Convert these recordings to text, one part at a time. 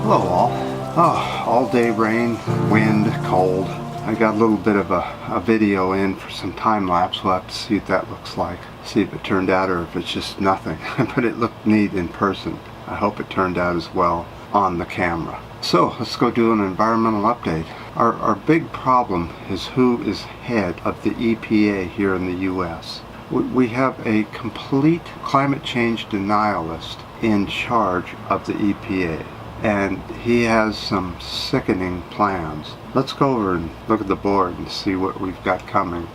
Hello all. Oh, all day rain, wind, cold. I got a little bit of a video in for some time lapse. We'll have to see what that looks like. See if it turned out or if it's just nothing. But it looked neat in person. I hope it turned out as well on the camera. So let's go do an environmental update. Our big problem is who is head of the EPA here in the US. We have a complete climate change denialist in charge of the EPA. And he has some sickening plans. Let's go over and look at the board and see what we've got coming.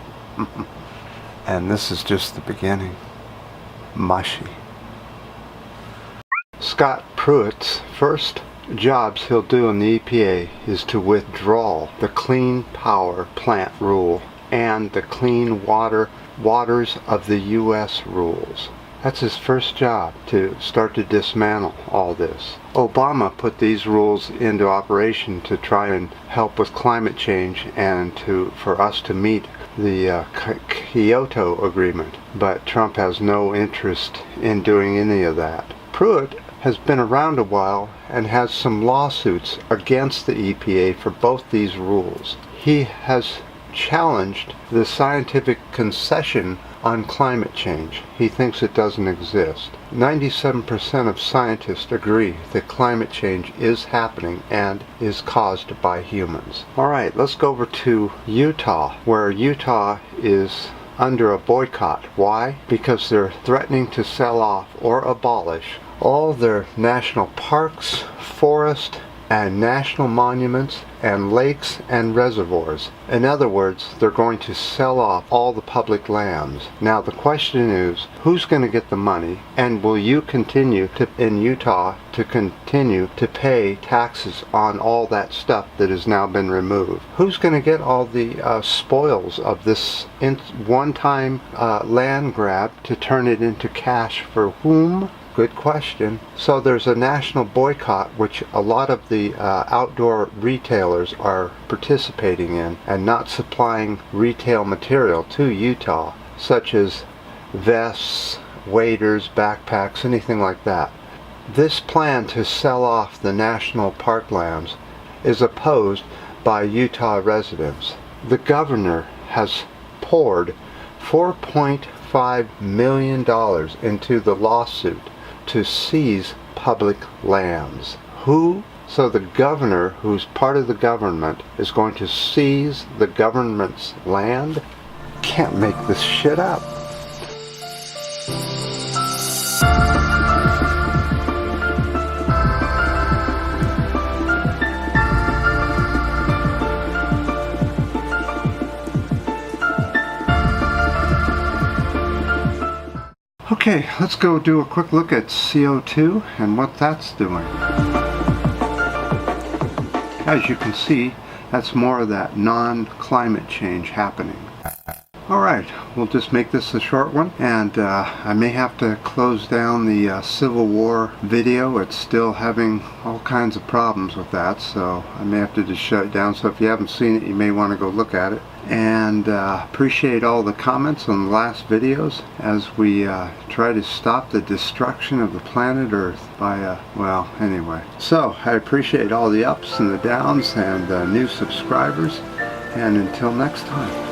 And this is just the beginning. Mushy. Scott Pruitt's first jobs he'll do in the EPA is to withdraw the Clean Power Plant rule and the Clean Waters of the US rules. That's his first job, to start to dismantle all this. Obama put these rules into operation to try and help with climate change and for us to meet the Kyoto Agreement. But Trump has no interest in doing any of that. Pruitt has been around a while and has some lawsuits against the EPA for both these rules. He has challenged the scientific concession on climate change. He thinks it doesn't exist. 97% of scientists agree that climate change is happening and is caused by humans. Alright, let's go over to Utah, where Utah is under a boycott. Why? Because they're threatening to sell off or abolish all their national parks, forests, and national monuments and lakes and reservoirs. In other words, they're going to sell off all the public lands. Now the question is, who's going to get the money, and will you continue in Utah to continue to pay taxes on all that stuff that has now been removed? Who's going to get all the spoils of this one-time land grab to turn it into cash for whom? Good question. So there's a national boycott which a lot of the outdoor retailers are participating in and not supplying retail material to Utah, such as vests, waders, backpacks, anything like that. This plan to sell off the national parklands is opposed by Utah residents. The governor has poured $4.5 million into the lawsuit to seize public lands. Who? So the governor, who's part of the government, is going to seize the government's land? Can't make this shit up. Okay, let's go do a quick look at CO2 and what that's doing. As you can see, that's more of that non-climate change happening. Alright, we'll just make this a short one, and I may have to close down the Civil War video. It's still having all kinds of problems with that, so I may have to just shut it down. So if you haven't seen it, you may want to go look at it. And appreciate all the comments on the last videos as we try to stop the destruction of the planet Earth by, well, anyway. So I appreciate all the ups and the downs and new subscribers, and until next time.